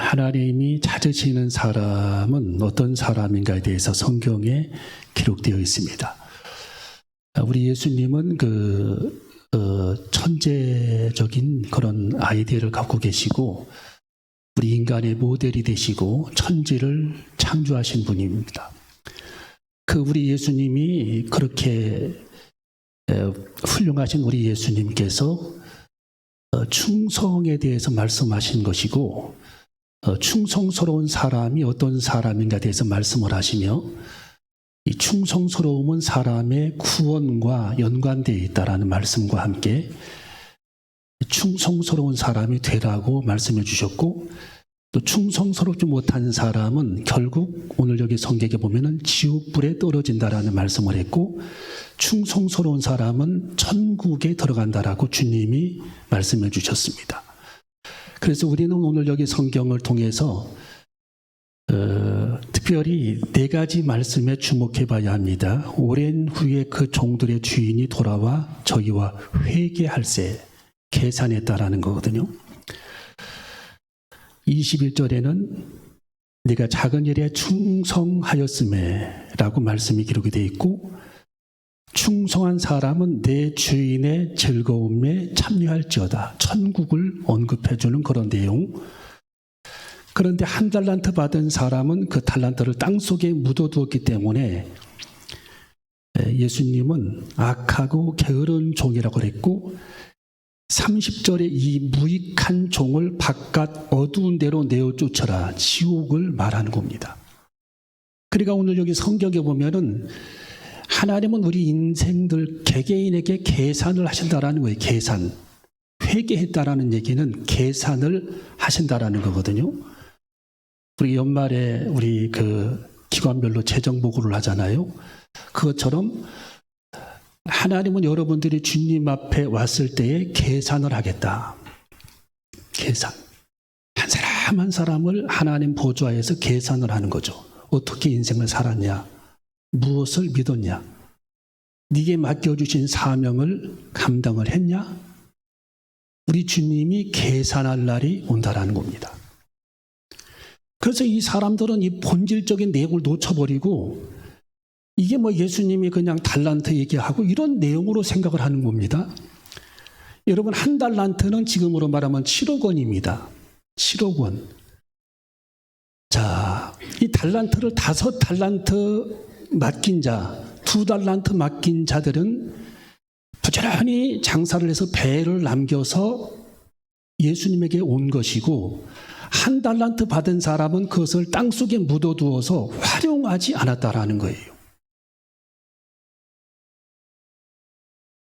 하나님이 찾으시는 사람은 어떤 사람인가에 대해서 성경에 기록되어 있습니다. 우리 예수님은 천재적인 그런 아이디어를 갖고 계시고 우리 인간의 모델이 되시고 천지를 창조하신 분입니다. 우리 예수님이 그렇게 훌륭하신 우리 예수님께서 충성에 대해서 말씀하신 것이고 충성스러운 사람이 어떤 사람인가에 대해서 말씀을 하시며 이 충성스러움은 사람의 구원과 연관되어 있다라는 말씀과 함께 충성스러운 사람이 되라고 말씀해 주셨고 또 충성스럽지 못한 사람은 결국 오늘 여기 성경에 보면은 지옥불에 떨어진다라는 말씀을 했고 충성스러운 사람은 천국에 들어간다라고 주님이 말씀해 주셨습니다. 그래서 우리는 오늘 여기 성경을 통해서 특별히 4가지 말씀에 주목해 봐야 합니다. 오랜 후에 그 종들의 주인이 돌아와 저희와 회개할세 계산했다라는 거거든요. 21절에는 네가 작은 일에 충성하였음에 라고 말씀이 기록이 되어 있고 충성한 사람은 내 주인의 즐거움에 참여할지어다. 천국을 언급해주는 그런 내용. 그런데 1달란트 받은 사람은 그 달란트를 땅속에 묻어두었기 때문에 예수님은 악하고 게으른 종이라고 그랬고 30절에 이 무익한 종을 바깥 어두운 데로 내어 쫓아라. 지옥을 말하는 겁니다. 그러니까 오늘 여기 성경에 보면은 하나님은 우리 인생들 개개인에게 계산을 하신다라는 거예요. 계산. 회개했다라는 얘기는 계산을 하신다라는 거거든요. 우리 연말에 우리 기관별로 재정 보고를 하잖아요. 그것처럼 하나님은 여러분들이 주님 앞에 왔을 때에 계산을 하겠다. 계산. 한 사람 한 사람을 하나님 보좌에서 계산을 하는 거죠. 어떻게 인생을 살았냐? 무엇을 믿었냐? 네게 맡겨주신 사명을 감당을 했냐? 우리 주님이 계산할 날이 온다라는 겁니다. 그래서 이 사람들은 이 본질적인 내용을 놓쳐버리고 이게 예수님이 그냥 달란트 얘기하고 이런 내용으로 생각을 하는 겁니다. 여러분 1달란트는 지금으로 말하면 7억 원입니다. 7억 원. 자, 이 달란트를 5달란트 맡긴 자, 2달란트 맡긴 자들은 부지런히 장사를 해서 배를 남겨서 예수님에게 온 것이고 1달란트 받은 사람은 그것을 땅속에 묻어두어서 활용하지 않았다라는 거예요.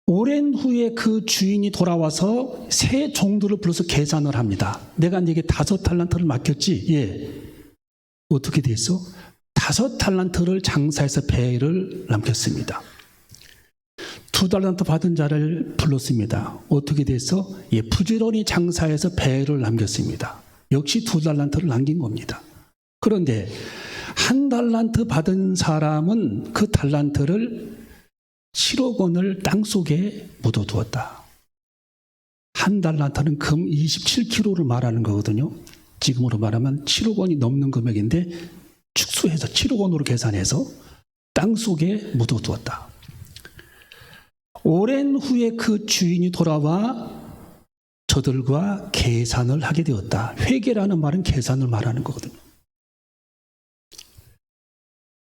오랜 후에 그 주인이 돌아와서 새 종들을 불러서 계산을 합니다. 내가 네게 5달란트를 맡겼지? 예. 어떻게 됐어? 5달란트를 장사해서 배를 남겼습니다. 2달란트 받은 자를 불렀습니다. 어떻게 됐어? 예, 부지런히 장사해서 배를 남겼습니다. 역시 2달란트를 남긴 겁니다. 그런데 1달란트 받은 사람은 그 달란트를 7억 원을 땅속에 묻어두었다. 1달란트는 금 27kg를 말하는 거거든요. 지금으로 말하면 7억 원이 넘는 금액인데 축소해서 7억 원으로 계산해서 땅속에 묻어두었다. 오랜 후에 그 주인이 돌아와 저들과 계산을 하게 되었다. 회개라는 말은 계산을 말하는 거거든요.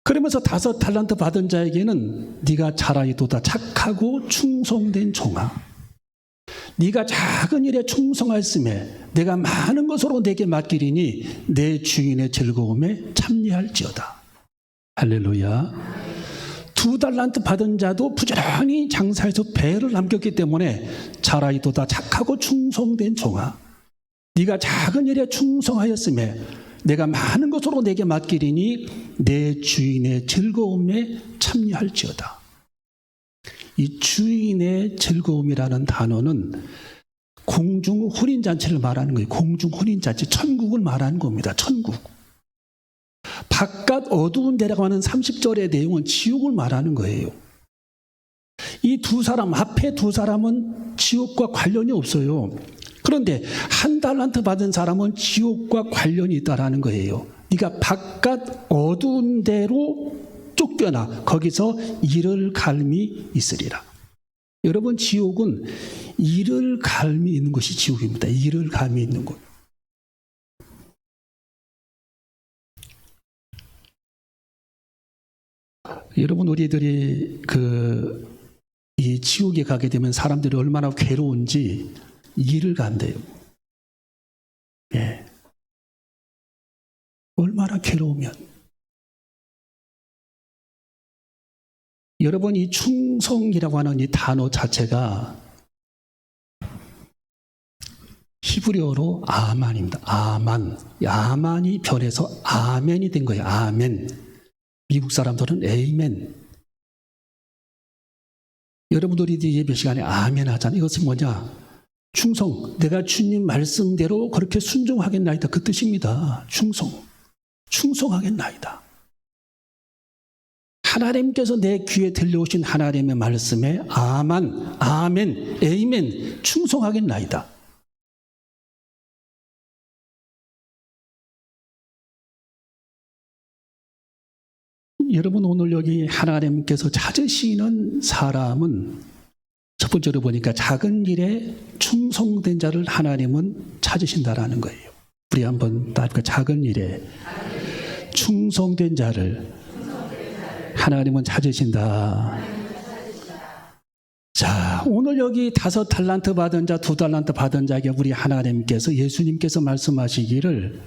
그러면서 5달란트 받은 자에게는 네가 잘하이도다 착하고 충성된 종아. 네가 작은 일에 충성하였음에 내가 많은 것으로 내게 맡기리니 내 주인의 즐거움에 참여할지어다. 할렐루야. 2달란트 받은 자도 부지런히 장사해서 배를 남겼기 때문에 잘하이도다 착하고 충성된 종아. 네가 작은 일에 충성하였음에 내가 많은 것으로 내게 맡기리니 내 주인의 즐거움에 참여할지어다. 이 주인의 즐거움이라는 단어는 공중 혼인잔치를 말하는 거예요. 공중 혼인잔치, 천국을 말하는 겁니다. 천국. 바깥 어두운 데라고 하는 30절의 내용은 지옥을 말하는 거예요. 이 두 사람, 앞에 두 사람은 지옥과 관련이 없어요. 그런데 한 달란트 받은 사람은 지옥과 관련이 있다라는 거예요. 네가 바깥 어두운 데로 쫓겨나 거기서 이를 갈미 있으리라. 여러분, 지옥은 이를 갈미 있는 것이 지옥입니다. 이를 갈미 있는 것. 여러분, 우리들이 이 지옥에 가게 되면 사람들이 얼마나 괴로운지 이를 간대요. 예. 얼마나 괴로우면. 여러분, 이 충성이라고 하는 이 단어 자체가 히브리어로 아만입니다. 아만. 아만이 변해서 아멘이 된 거예요. 아멘. 미국 사람들은 에이멘. 여러분들이 예배 시간에 아멘 하잖아요. 이것은 뭐냐? 충성. 내가 주님 말씀대로 그렇게 순종하겠나이다. 그 뜻입니다. 충성. 충성하겠나이다. 하나님께서 내 귀에 들려오신 하나님의 말씀에 아만, 아멘, 에이멘, 충성하겠나이다. 여러분, 오늘 여기 하나님께서 찾으시는 사람은 첫 번째로 보니까 작은 일에 충성된 자를 하나님은 찾으신다라는 거예요. 우리 한번 따라해볼까? 작은 일에 충성된 자를 하나님은 찾으신다. 자, 오늘 여기 5달란트 받은 자, 2달란트 받은 자에게 우리 하나님께서, 예수님께서 말씀하시기를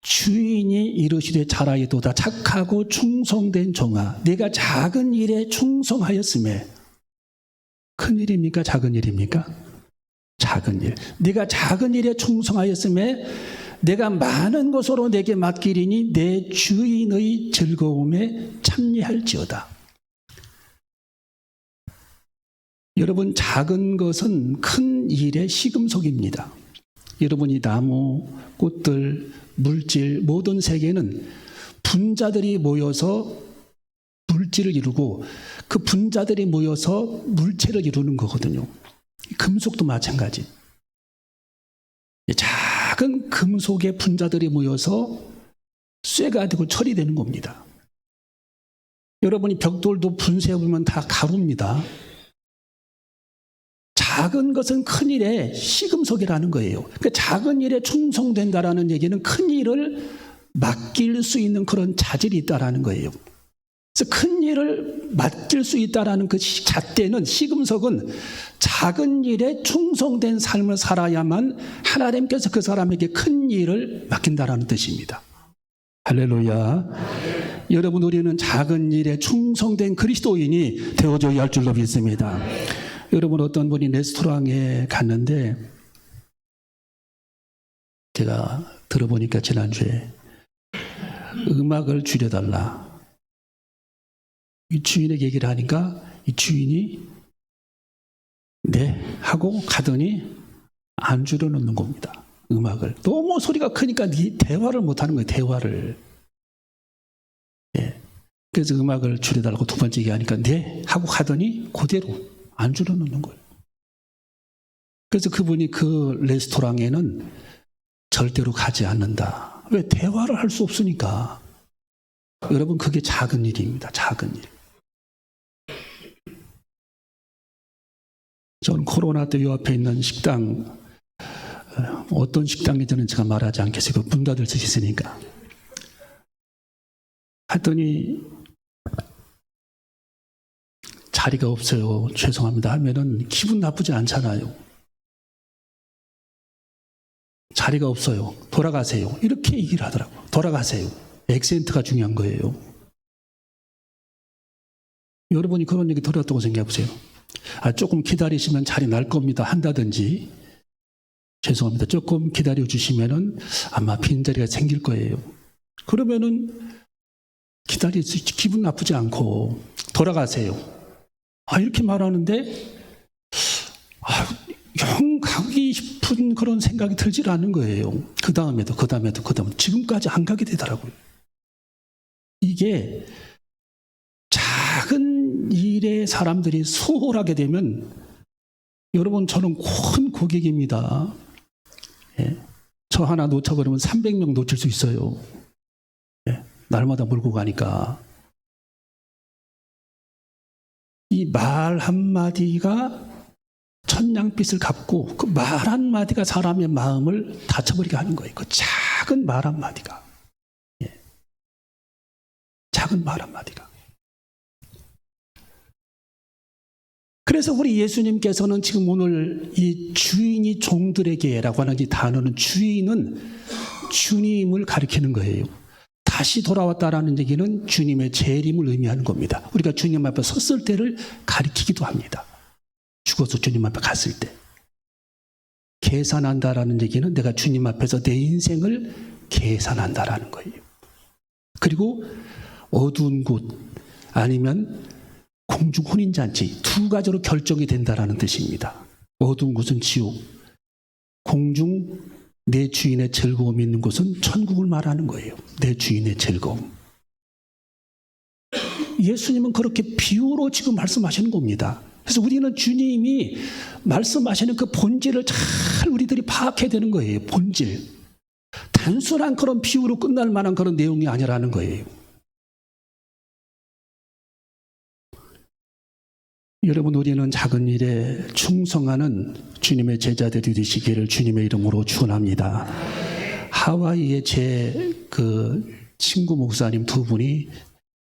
주인이 이르시되 잘하였도다. 착하고 충성된 종아, 내가 작은 일에 충성하였음에. 큰 일입니까? 작은 일입니까? 작은 일. 네가 작은 일에 충성하였음에 내가 많은 것으로 내게 맡기리니 내 주인의 즐거움에 참여할지어다. 여러분, 작은 것은 큰 일의 시금석입니다. 여러분이 나무, 꽃들, 물질, 모든 세계는 분자들이 모여서 물질을 이루고 그 분자들이 모여서 물체를 이루는 거거든요. 금속도 마찬가지. 작은 금속의 분자들이 모여서 쇠가 되고 철이 되는 겁니다. 여러분이 벽돌도 분쇄해보면 다 가루입니다. 작은 것은 큰 일의 시금석이라는 거예요. 그러니까 작은 일에 충성된다라는 얘기는 큰 일을 맡길 수 있는 그런 자질이 있다라는 거예요. 그래서 큰 일을 맡길 수 있다라는 그 잣대는, 시금석은 작은 일에 충성된 삶을 살아야만 하나님께서 그 사람에게 큰 일을 맡긴다라는 뜻입니다. 할렐루야. 여러분, 우리는 작은 일에 충성된 그리스도인이 되어줘야 할 줄로 믿습니다. 여러분, 어떤 분이 레스토랑에 갔는데 제가 들어보니까 지난주에 음악을 줄여달라. 이 주인에게 얘기를 하니까 이 주인이 네 하고 가더니 안 줄여놓는 겁니다. 음악을. 너무 소리가 크니까 대화를 못하는 거예요. 대화를. 예. 그래서 음악을 줄여달라고 두 번째 얘기하니까 네 하고 가더니 그대로 안 줄여놓는 거예요. 그래서 그분이 그 레스토랑에는 절대로 가지 않는다. 왜? 대화를 할 수 없으니까. 여러분, 그게 작은 일입니다. 작은 일. 저는 코로나 때 요 앞에 있는 식당, 어떤 식당인지는 제가 말하지 않겠어요. 문 닫을 수 있으니까. 했더니 자리가 없어요. 죄송합니다 하면은 기분 나쁘지 않잖아요. 자리가 없어요. 돌아가세요. 이렇게 얘기를 하더라고요. 돌아가세요. 액센트가 중요한 거예요. 여러분이 그런 얘기 들었다고 생각해 보세요. 조금 기다리시면 자리 날 겁니다 한다든지, 죄송합니다, 조금 기다려 주시면은 아마 빈자리가 생길 거예요. 그러면은 기다릴 수 있지. 기분 나쁘지 않고 돌아가세요. 이렇게 말하는데 영 가기 싶은 그런 생각이 들질 않는 거예요. 그 다음에도 지금까지 안 가게 되더라고요. 이게 작은 일에 사람들이 소홀하게 되면 여러분, 저는 큰 고객입니다. 예. 저 하나 놓쳐버리면 300명 놓칠 수 있어요. 예. 날마다 몰고 가니까. 이 말 한마디가 천냥빚을 갚고 그 말 한마디가 사람의 마음을 다쳐버리게 하는 거예요. 그 작은 말 한마디가. 예. 작은 말 한마디가. 그래서 우리 예수님께서는 지금 오늘 이 주인이 종들에게라고 하는 이 단어는, 주인은 주님을 가리키는 거예요. 다시 돌아왔다라는 얘기는 주님의 재림을 의미하는 겁니다. 우리가 주님 앞에 섰을 때를 가리키기도 합니다. 죽어서 주님 앞에 갔을 때. 계산한다라는 얘기는 내가 주님 앞에서 내 인생을 계산한다라는 거예요. 그리고 어두운 곳 아니면 공중 혼인잔치, 두 가지로 결정이 된다라는 뜻입니다. 어두운 곳은 지옥, 공중 내 주인의 즐거움이 있는 곳은 천국을 말하는 거예요. 내 주인의 즐거움. 예수님은 그렇게 비유로 지금 말씀하시는 겁니다. 그래서 우리는 주님이 말씀하시는 그 본질을 잘 우리들이 파악해야 되는 거예요. 본질. 단순한 그런 비유로 끝날 만한 그런 내용이 아니라는 거예요. 여러분, 우리는 작은 일에 충성하는 주님의 제자들이 되시기를 주님의 이름으로 축원합니다. 하와이에 제 친구 목사님 두 분이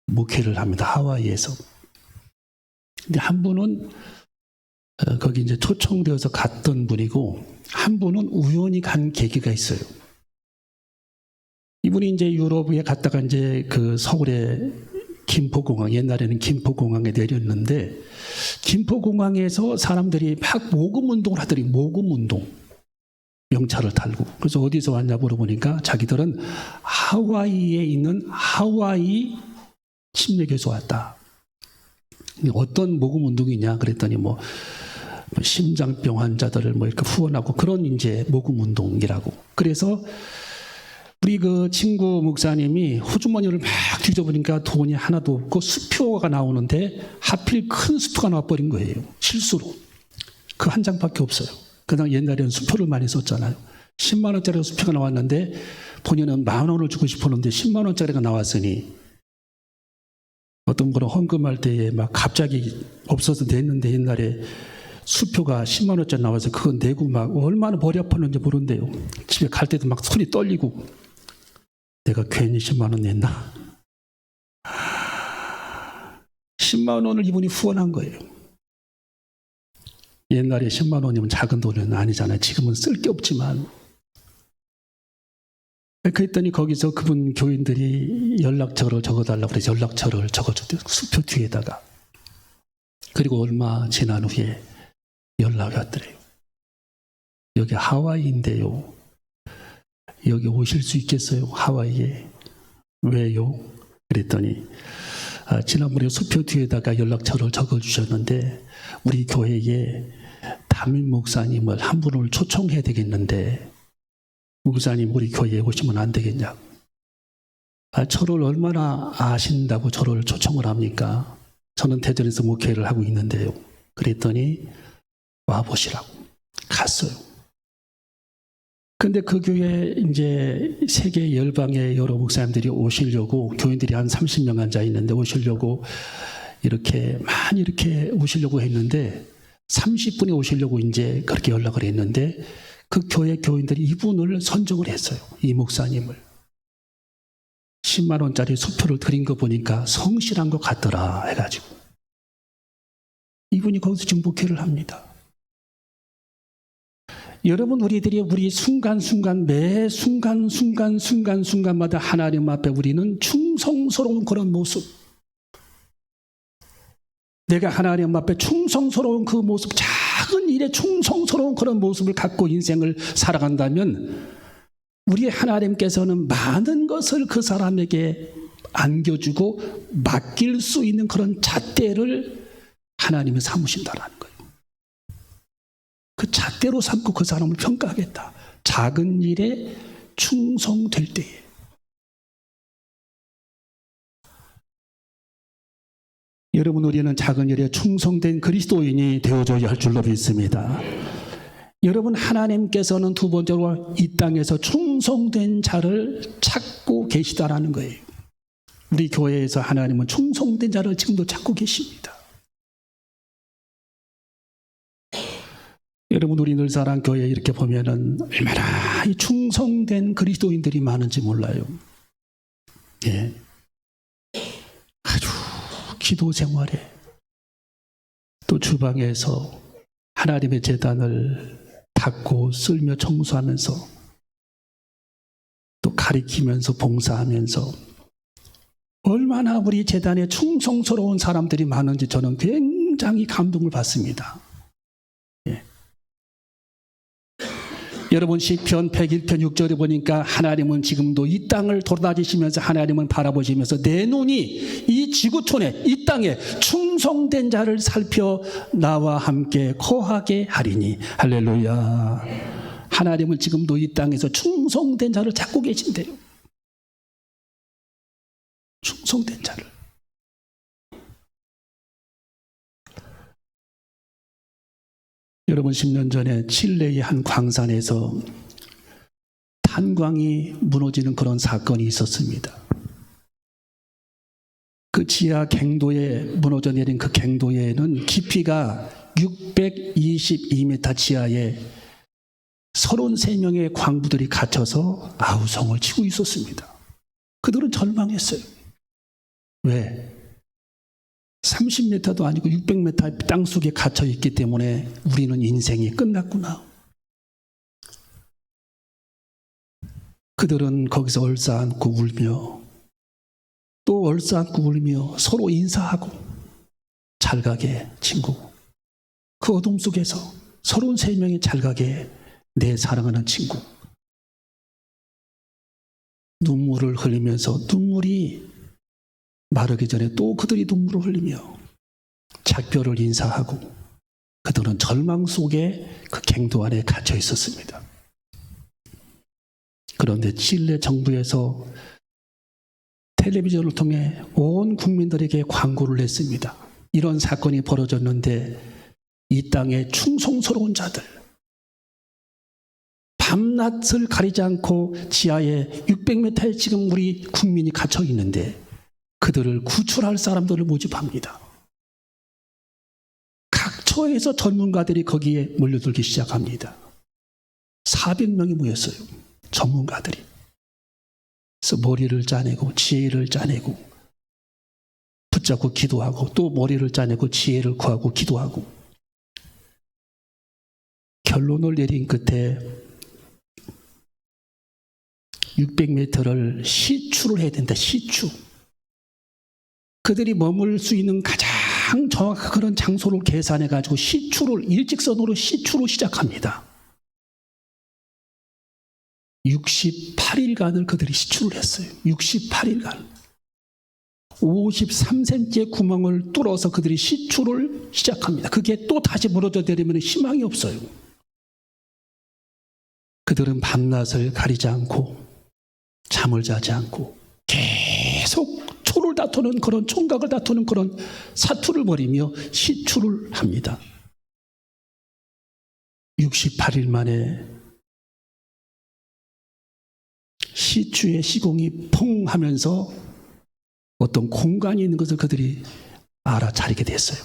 목회를 합니다. 하와이에서. 근데 한 분은 거기 이제 초청되어서 갔던 분이고, 한 분은 우연히 간 계기가 있어요. 이분이 이제 유럽에 갔다가 이제 서울에 김포공항, 옛날에는 김포공항에 내렸는데, 김포공항에서 사람들이 막 모금운동을 하더니, 모금운동. 명찰을 달고. 그래서 어디서 왔냐 물어보니까 자기들은 하와이에 있는 하와이 침례교에서 왔다. 어떤 모금운동이냐 그랬더니 심장병 환자들을 이렇게 후원하고 그런 이제 모금운동이라고. 그래서 우리 친구 목사님이 호주머니를 막 뒤져보니까 돈이 하나도 없고 수표가 나오는데 하필 큰 수표가 나와버린 거예요. 실수로. 그 한 장밖에 없어요. 그냥 옛날에는 수표를 많이 썼잖아요. 10만 원짜리 수표가 나왔는데 본인은 10,000원을 주고 싶었는데 10만 원짜리가 나왔으니 어떤 그런 헌금할 때에 막 갑자기 없어서 냈는데, 옛날에 수표가 10만 원짜리 나와서 그거 내고 막 얼마나 머리 아팠는지 모른대요. 집에 갈 때도 막 손이 떨리고, 내가 괜히 10만 원 냈나? 10만 원을 이분이 후원한 거예요. 옛날에 10만 원이면 작은 돈은 아니잖아요. 지금은 쓸 게 없지만. 그랬더니 거기서 그분 교인들이 연락처를 적어달라고 그래서 연락처를 적어줬대요. 수표 뒤에다가. 그리고 얼마 지난 후에 연락이 왔더래요. 여기 하와이인데요. 여기 오실 수 있겠어요? 하와이에. 왜요? 그랬더니 지난번에 수표 뒤에다가 연락처를 적어주셨는데 우리 교회에 담임 목사님을 한 분을 초청해야 되겠는데 목사님 우리 교회에 오시면 안 되겠냐고. 저를 얼마나 아신다고 저를 초청을 합니까? 저는 대전에서 목회를 하고 있는데요. 그랬더니 와보시라고. 갔어요. 근데 그 교회에 이제 세계 열방의 여러 목사님들이 오시려고, 교인들이 한 30명 앉아 있는데 오시려고 이렇게 많이 이렇게 오시려고 했는데 30분이 오시려고 이제 그렇게 연락을 했는데 그 교회 교인들이 이분을 선정을 했어요. 이 목사님을. 10만 원짜리 수표를 드린 거 보니까 성실한 것 같더라 해가지고 이분이 거기서 지금 목회를 합니다. 여러분, 우리들이 우리 순간순간 매 순간마다 하나님 앞에 우리는 충성스러운 그런 모습, 내가 하나님 앞에 충성스러운 그 모습, 작은 일에 충성스러운 그런 모습을 갖고 인생을 살아간다면 우리 하나님께서는 많은 것을 그 사람에게 안겨주고 맡길 수 있는 그런 잣대를 하나님이 삼으신다라는 거예요. 그 잣대로 삼고 그 사람을 평가하겠다. 작은 일에 충성될 때에. 여러분, 우리는 작은 일에 충성된 그리스도인이 되어줘야 할 줄로 믿습니다. 여러분, 하나님께서는 두 번째로 이 땅에서 충성된 자를 찾고 계시다라는 거예요. 우리 교회에서 하나님은 충성된 자를 지금도 찾고 계십니다. 여러분, 우리 늘사랑교회 이렇게 보면은 얼마나 이 충성된 그리스도인들이 많은지 몰라요. 예. 아주 기도 생활에 또 주방에서 하나님의 제단을 닦고 쓸며 청소하면서 또 가리키면서 봉사하면서 얼마나 우리 제단에 충성스러운 사람들이 많은지 저는 굉장히 감동을 받습니다. 예. 여러분, 시편 101편 6절에 보니까 하나님은 지금도 이 땅을 돌아다니시면서 하나님은 바라보시면서 내 눈이 이 지구촌에 이 땅에 충성된 자를 살펴 나와 함께 거하게 하리니. 할렐루야. 하나님은 지금도 이 땅에서 충성된 자를 찾고 계신대요. 충성된 자를. 여러분, 10년 전에 칠레의 한 광산에서 탄광이 무너지는 그런 사건이 있었습니다. 그 지하 갱도에 무너져 내린 그 갱도에는 깊이가 622m 지하에 33명의 광부들이 갇혀서 아우성을 치고 있었습니다. 그들은 절망했어요. 왜? 30m도 아니고 600m 땅속에 갇혀 있기 때문에 우리는 인생이 끝났구나. 그들은 거기서 얼싸안고 울며 또 얼싸안고 울며 서로 인사하고 잘 가게 친구. 그 어둠 속에서 33명이 잘 가게 내 사랑하는 친구. 눈물을 흘리면서 눈물이 마르기 전에 또 그들이 눈물을 흘리며 작별을 인사하고 그들은 절망 속에 그 갱도 안에 갇혀 있었습니다. 그런데 칠레 정부에서 텔레비전을 통해 온 국민들에게 광고를 했습니다. 이런 사건이 벌어졌는데 이 땅에 충성스러운 자들, 밤낮을 가리지 않고 지하에 600m에 지금 우리 국민이 갇혀 있는데 그들을 구출할 사람들을 모집합니다. 각 처에서 전문가들이 거기에 몰려들기 시작합니다. 400명이 모였어요. 전문가들이. 그래서 머리를 짜내고 지혜를 짜내고 붙잡고 기도하고 또 머리를 짜내고 지혜를 구하고 기도하고 결론을 내린 끝에 600m를 시추를 해야 된다. 시추. 그들이 머물 수 있는 가장 정확한 그런 장소를 계산해가지고 시추를 일직선으로 시추를 시작합니다. 68일간을 그들이 시추를 했어요. 68일간. 53cm의 구멍을 뚫어서 그들이 시추를 시작합니다. 그게 또 다시 무너져 내리면 희망이 없어요. 그들은 밤낮을 가리지 않고 잠을 자지 않고 계속 초를 다투는 그런 총각을 다투는 그런 사투를 벌이며 시추를 합니다. 68일 만에 시추의 시공이 펑 하면서 어떤 공간이 있는 것을 그들이 알아차리게 됐어요.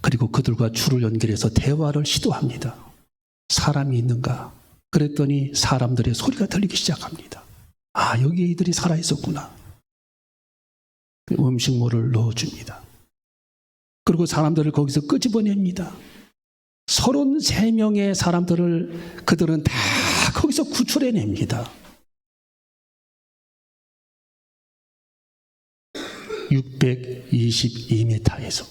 그리고 그들과 줄을 연결해서 대화를 시도합니다. 사람이 있는가? 그랬더니 사람들의 소리가 들리기 시작합니다. 아, 여기에 이들이 살아있었구나. 음식물을 넣어줍니다. 그리고 사람들을 거기서 끄집어냅니다. 33명의 사람들을 그들은 다 거기서 구출해냅니다. 622m에서.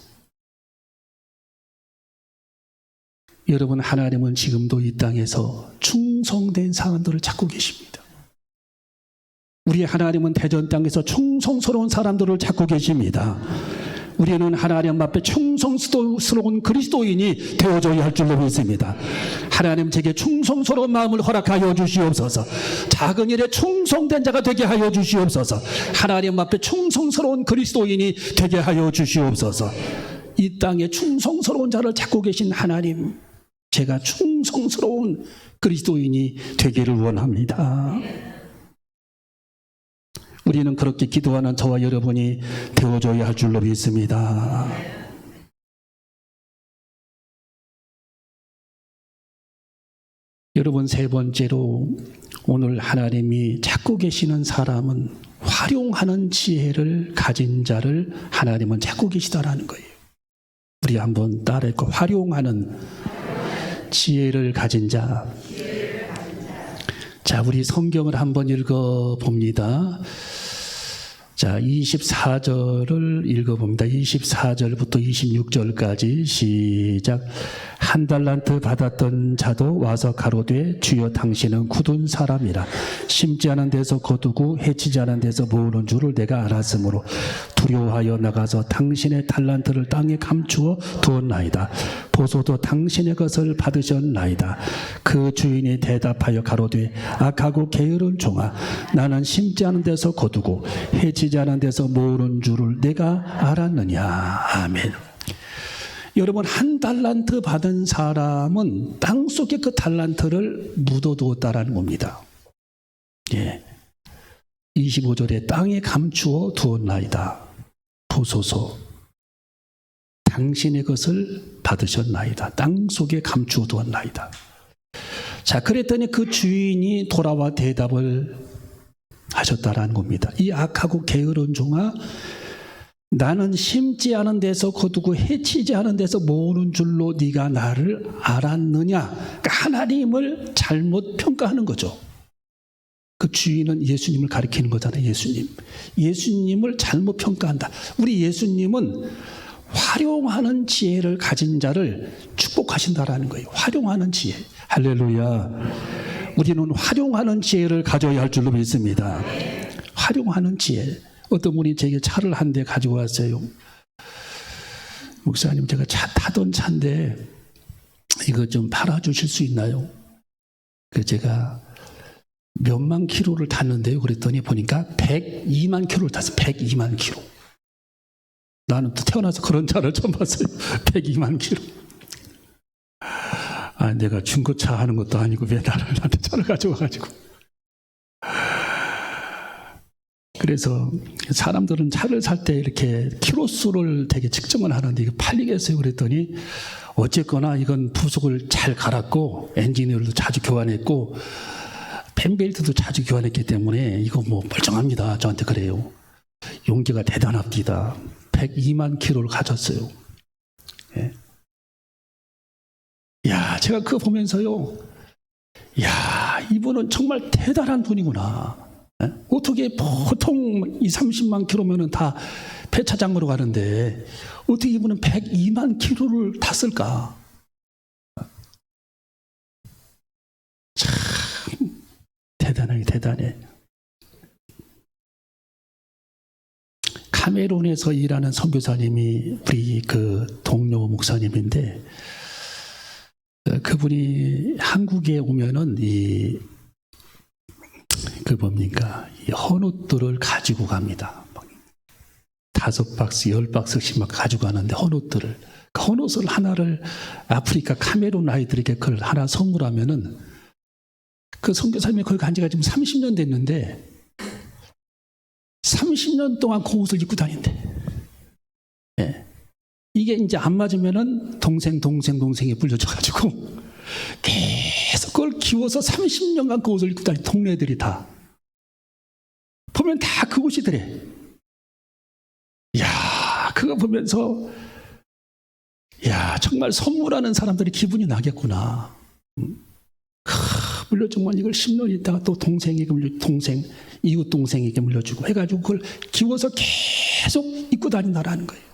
여러분, 하나님은 지금도 이 땅에서 충성된 사람들을 찾고 계십니다. 우리 하나님은 대전 땅에서 충성스러운 사람들을 찾고 계십니다. 우리는 하나님 앞에 충성스러운 그리스도인이 되어줘야 할 줄로 믿습니다. 하나님 제게 충성스러운 마음을 허락하여 주시옵소서. 작은 일에 충성된 자가 되게 하여 주시옵소서. 하나님 앞에 충성스러운 그리스도인이 되게 하여 주시옵소서. 이 땅에 충성스러운 자를 찾고 계신 하나님, 제가 충성스러운 그리스도인이 되기를 원합니다. 우리는 그렇게 기도하는 저와 여러분이 되어줘야 할 줄로 믿습니다. 여러분, 세 번째로 오늘 하나님이 찾고 계시는 사람은 활용하는 지혜를 가진 자를 하나님은 찾고 계시다라는 거예요. 우리 한번 따라해볼까? 활용하는 지혜를 가진 자. 자, 우리 성경을 한번 읽어봅니다. 자, 24절을 읽어봅니다. 24절부터 26절까지 시작. 한 달란트 받았던 자도 와서 가로되 주여 당신은 굳은 사람이라 심지 않은 데서 거두고 해치지 않은 데서 모으는 줄을 내가 알았으므로 두려워하여 나가서 당신의 달란트를 땅에 감추어 두었나이다. 보소도 당신의 것을 받으셨나이다. 그 주인이 대답하여 가로되 악하고 게으른 종아, 나는 심지 않은 데서 거두고 해치지 않은 데서 모으는 줄을 내가 알았느냐. 아멘. 여러분, 한 달란트 받은 사람은 땅속에 그 달란트를 묻어두었다라는 겁니다. 예. 25절에 땅에 감추어 두었나이다. 보소서 당신의 것을 받으셨나이다. 땅속에 감추어 두었나이다. 자, 그랬더니 그 주인이 돌아와 대답을 하셨다라는 겁니다. 이 악하고 게으른 종아, 나는 심지 않은 데서 거두고 해치지 않은 데서 모으는 줄로 네가 나를 알았느냐. 그러니까 하나님을 잘못 평가하는 거죠. 그 주인은 예수님을 가리키는 거잖아요. 예수님을 잘못 평가한다. 우리 예수님은 활용하는 지혜를 가진 자를 축복하신다라는 거예요. 활용하는 지혜. 할렐루야. 우리는 활용하는 지혜를 가져야 할 줄로 믿습니다. 활용하는 지혜. 어떤 분이 제게 차를 한 대 가지고 왔어요. 목사님, 제가 타던 차인데 이거 좀 팔아주실 수 있나요? 그래서 제가 몇만 킬로를 탔는데요. 그랬더니 보니까 102만 킬로를 탔어요. 102만 킬로. 나는 또 태어나서 그런 차를 처음 봤어요. 102만 킬로. 아, 내가 중고차 하는 것도 아니고 왜 나한테 차를 가져와가지고. 그래서 사람들은 차를 살 때 이렇게 키로수를 되게 측정을 하는데 이거 팔리겠어요? 그랬더니 어쨌거나 이건 부속을 잘 갈았고 엔지니어도 자주 교환했고 펜벨트도 자주 교환했기 때문에 이거 뭐 멀쩡합니다. 저한테 그래요. 용기가 대단합니다. 102만 킬로를 가졌어요. 예. 야, 제가 그거 보면서요. 야, 이분은 정말 대단한 분이구나. 어떻게 보통 30만 킬로면은 다 폐차장으로 가는데 어떻게 이분은 102만 킬로를 탔을까? 참 대단해. 카메룬에서 일하는 선교사님이 우리 그 동료 목사님인데 그분이 한국에 오면은 이 헌옷들을 가지고 갑니다. 5박스, 10박스씩 막 가지고 가는데 헌옷들을. 그 헌옷을 하나를 아프리카 카메룬 아이들에게 그걸 하나 선물하면은 그 선교사님이 거기 간 지가 지금 30년 됐는데 30년 동안 그 옷을 입고 다닌대. 예. 이게 이제 안 맞으면은 동생이 불려져가지고 계속 그걸 키워서 30년간 그 옷을 입고 다니 동네 애들이 다. 보면 다 그 옷이더래. 이야, 그거 보면서, 야, 정말 선물하는 사람들이 기분이 나겠구나. 물려주면 이걸 10년 있다가 또 이웃 동생에게 물려주고 해가지고 그걸 키워서 계속 입고 다닌다라는 거예요.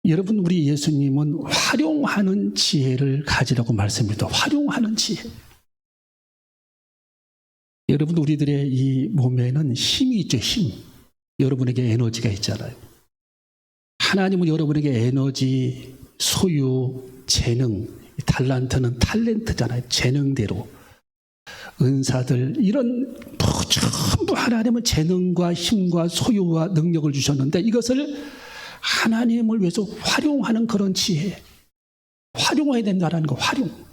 여러분, 우리 예수님은 활용하는 지혜를 가지라고 말씀입니다. 활용하는 지혜. 여러분, 우리들의 이 몸에는 힘이 있죠, 힘. 여러분에게 에너지가 있잖아요. 하나님은 여러분에게 에너지, 소유, 재능, 달란트는 탤런트잖아요. 재능대로. 은사들, 이런 전부 하나님은 재능과 힘과 소유와 능력을 주셨는데 이것을 하나님을 위해서 활용하는 그런 지혜, 활용해야 된다는 거, 활용.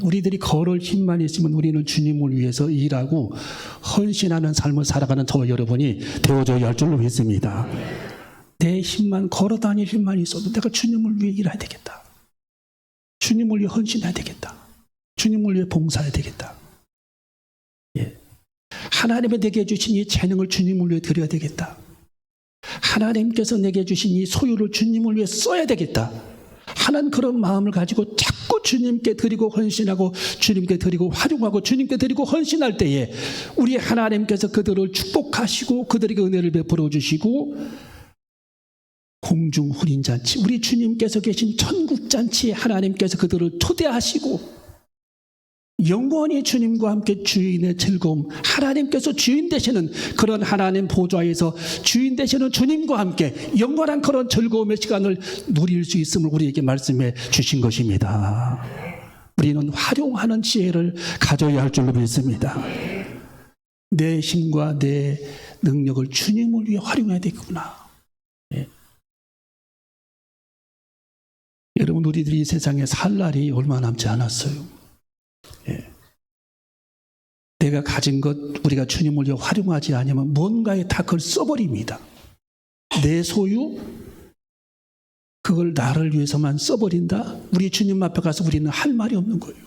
우리들이 걸을 힘만 있으면 우리는 주님을 위해서 일하고 헌신하는 삶을 살아가는 저와 여러분이 되어져야 할 줄로 믿습니다. 내 힘만, 걸어 다닐 힘만 있어도 내가 주님을 위해 일해야 되겠다. 주님을 위해 헌신해야 되겠다. 주님을 위해 봉사해야 되겠다. 하나님이 내게 주신 이 재능을 주님을 위해 드려야 되겠다. 하나님께서 내게 주신 이 소유를 주님을 위해 써야 되겠다. 하나는 그런 마음을 가지고 자꾸 주님께 드리고 헌신하고 주님께 드리고 활용하고 주님께 드리고 헌신할 때에 우리 하나님께서 그들을 축복하시고 그들에게 은혜를 베풀어 주시고 공중 혼인잔치, 우리 주님께서 계신 천국잔치에 하나님께서 그들을 초대하시고 영원히 주님과 함께 주인의 즐거움, 하나님께서 주인 되시는 그런 하나님 보좌에서 주인 되시는 주님과 함께 영원한 그런 즐거움의 시간을 누릴 수 있음을 우리에게 말씀해 주신 것입니다. 우리는 활용하는 지혜를 가져야 할 줄로 믿습니다. 내 힘과 내 능력을 주님을 위해 활용해야 되겠구나. 여러분, 우리들이 이 세상에 살 날이 얼마 남지 않았어요. 내가 가진 것 우리가 주님을 위해 활용하지 않으면 뭔가에 다 그걸 써버립니다. 내 소유, 그걸 나를 위해서만 써버린다? 우리 주님 앞에 가서 우리는 할 말이 없는 거예요.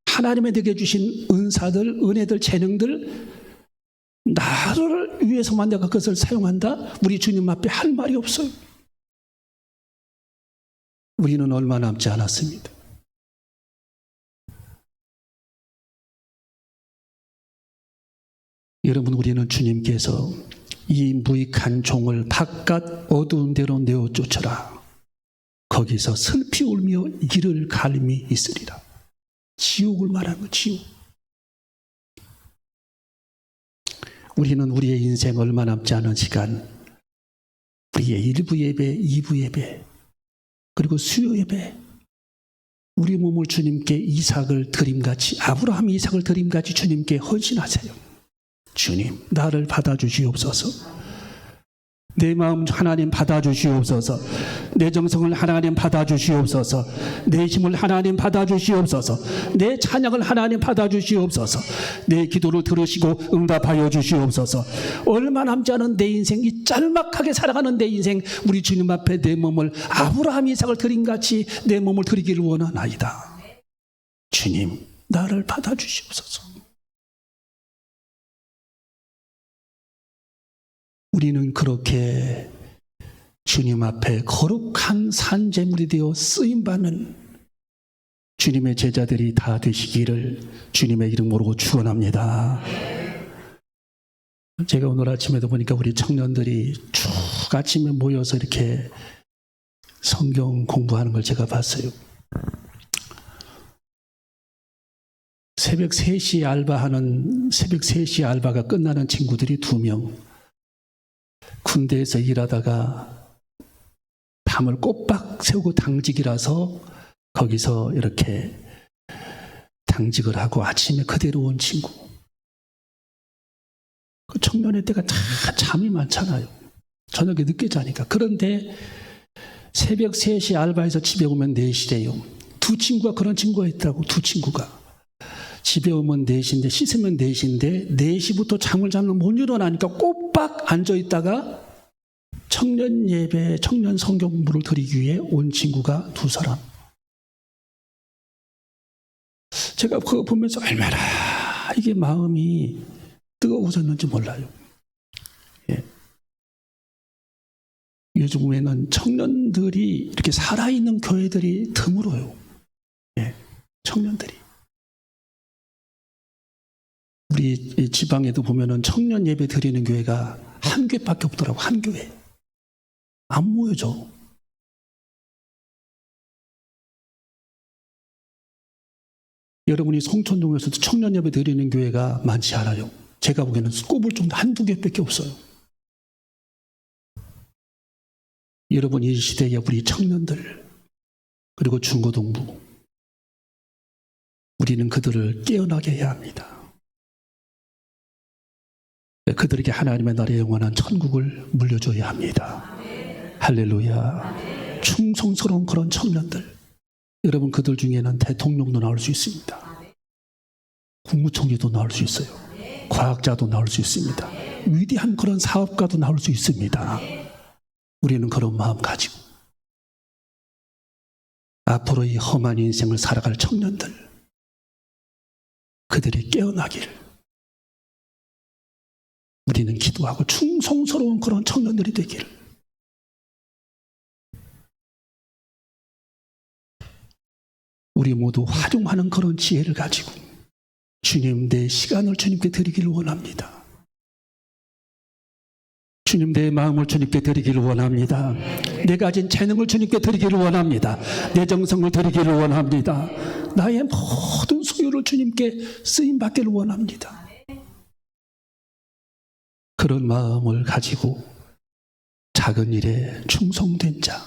하나님의 내게 주신 은사들, 은혜들, 재능들, 나를 위해서만 내가 그것을 사용한다? 우리 주님 앞에 할 말이 없어요. 우리는 얼마 남지 않았습니다. 여러분, 우리는 주님께서 이 무익한 종을 바깥 어두운 데로 내어 쫓아라. 거기서 슬피 울며 이를 갈미 있으리라. 지옥을 말하는 거, 지옥. 우리는 우리의 인생 얼마 남지 않은 시간, 우리의 1부 예배, 2부 예배, 그리고 수요 예배, 우리 몸을 주님께 이삭을 드림같이, 아브라함 이삭을 드림같이 주님께 헌신하세요. 주님, 나를 받아주시옵소서. 내 마음 하나님 받아주시옵소서. 내 정성을 하나님 받아주시옵소서. 내 힘을 하나님 받아주시옵소서. 내 찬양을 하나님 받아주시옵소서. 내 기도를 들으시고 응답하여 주시옵소서. 얼마 남지 않은 내 인생, 이 짤막하게 살아가는 내 인생, 우리 주님 앞에 내 몸을 아브라함 이삭을 드림같이 내 몸을 드리기를 원하나이다. 주님, 나를 받아주시옵소서. 우리는 그렇게 주님 앞에 거룩한 산제물이 되어 쓰임받는 주님의 제자들이 다 되시기를 주님의 이름 모르고 축원합니다. 제가 오늘 아침에도 보니까 우리 청년들이 쭉 아침에 모여서 이렇게 성경 공부하는 걸 제가 봤어요. 새벽 3시에 알바하는, 새벽 3시에 알바가 끝나는 친구들이 2명, 군대에서 일하다가 밤을 꼬박 세우고 당직이라서 거기서 이렇게 당직을 하고 아침에 그대로 온 친구. 그 청년의 때가 다 잠이 많잖아요. 저녁에 늦게 자니까. 그런데 새벽 3시 알바해서 집에 오면 4시래요. 2 친구가 그런 친구가 있더라고. 2 친구가. 집에 오면 4시인데 씻으면 4시인데 4시부터 잠을 자면 못 일어나니까 꼬박 앉아있다가 청년 예배, 청년 성경 공부를 드리기 위해 온 친구가 2사람. 제가 그거 보면서 얼마나 이게 마음이 뜨거워졌는지 몰라요. 예. 요즘에는 청년들이 이렇게 살아있는 교회들이 드물어요. 예. 청년들이. 우리 지방에도 보면은 청년 예배 드리는 교회가 한 교회밖에 없더라고. 한 교회. 안 모여져. 여러분이 송천동에서도 청년 예배 드리는 교회가 많지 않아요. 제가 보기에는 꼽을 정도 한두 개밖에 없어요. 여러분, 이 시대에 우리 청년들 그리고 중고등부, 우리는 그들을 깨어나게 해야 합니다. 그들에게 하나님의 나라의 영원한 천국을 물려줘야 합니다. 할렐루야. 충성스러운 그런 청년들, 여러분, 그들 중에는 대통령도 나올 수 있습니다. 국무총리도 나올 수 있어요. 과학자도 나올 수 있습니다. 위대한 그런 사업가도 나올 수 있습니다. 우리는 그런 마음 가지고 앞으로 이 험한 인생을 살아갈 청년들, 그들이 깨어나길 우리는 기도하고 충성스러운 그런 청년들이 되길, 우리 모두 활용하는 그런 지혜를 가지고 주님, 내 시간을 주님께 드리기를 원합니다. 주님, 내 마음을 주님께 드리기를 원합니다. 내가 가진 재능을 주님께 드리기를 원합니다. 내 정성을 드리기를 원합니다. 나의 모든 소유를 주님께 쓰임받기를 원합니다. 그런 마음을 가지고 작은 일에 충성된 자,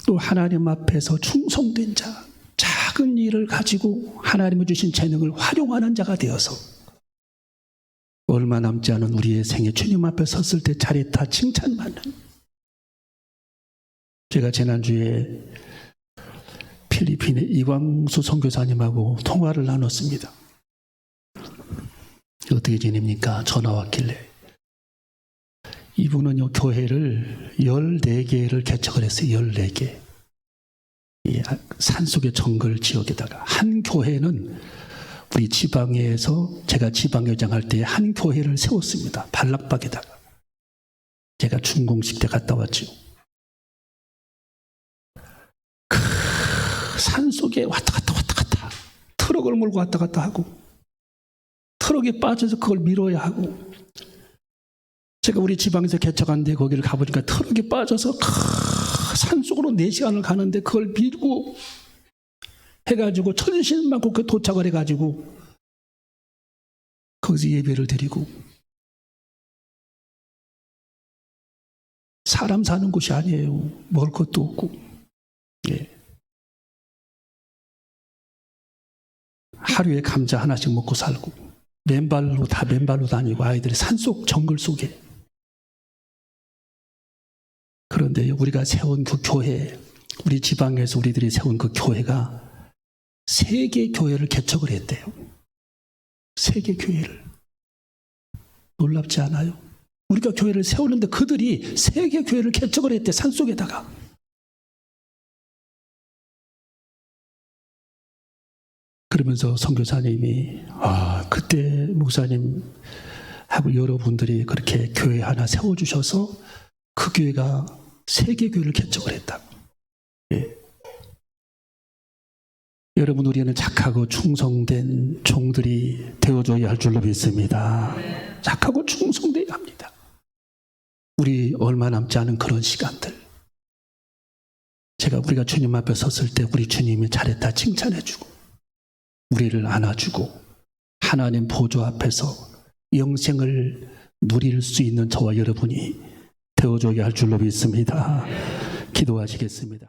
또 하나님 앞에서 충성된 자, 작은 일을 가지고 하나님이 주신 재능을 활용하는 자가 되어서 얼마 남지 않은 우리의 생에 주님 앞에 섰을 때 잘했다 칭찬받는, 제가 지난주에 필리핀의 이광수 선교사님하고 통화를 나눴습니다. 어떻게 지냅니까? 전화 왔길래 이분은요, 교회를 14개를 개척을 했어요. 14개. 이 산속의 정글 지역에다가 한 교회는 우리 지방에서, 제가 지방회장 할 때 한 교회를 세웠습니다. 발락박에다가. 제가 준공식 때 갔다 왔죠. 그 산속에 왔다 갔다 트럭을 몰고 왔다 갔다 하고, 트럭에 빠져서 그걸 밀어야 하고, 제가 우리 지방에서 개척한 데 거기를 가보니까 트럭에 빠져서 산속으로 4시간을 가는데 그걸 밀고 해가지고 천신만 그렇게 도착을 해가지고 거기서 예배를 드리고, 사람 사는 곳이 아니에요. 먹을 것도 없고. 예. 하루에 감자 하나씩 먹고 살고, 맨발로 다니고, 아이들이 산속 정글 속에. 그런데 우리가 세운 그 교회, 우리 지방에서 우리들이 세운 그 교회가 3개 교회를 개척을 했대요. 3개 교회를. 놀랍지 않아요? 우리가 교회를 세우는데 그들이 3개 교회를 개척을 했대, 산속에다가. 그러면서 선교사님이, 그때 목사님하고 여러분들이 그렇게 교회 하나 세워주셔서 그 교회가 3개 교회를 개척을 했다고. 예. 여러분, 우리는 착하고 충성된 종들이 되어줘야 할 줄로 믿습니다. 착하고 충성되어야 합니다. 우리 얼마 남지 않은 그런 시간들, 우리가 주님 앞에 섰을 때 우리 주님이 잘했다 칭찬해주고, 우리를 안아주고, 하나님 보좌 앞에서 영생을 누릴 수 있는 저와 여러분이 되어줘야 할 줄로 믿습니다. 기도하시겠습니다.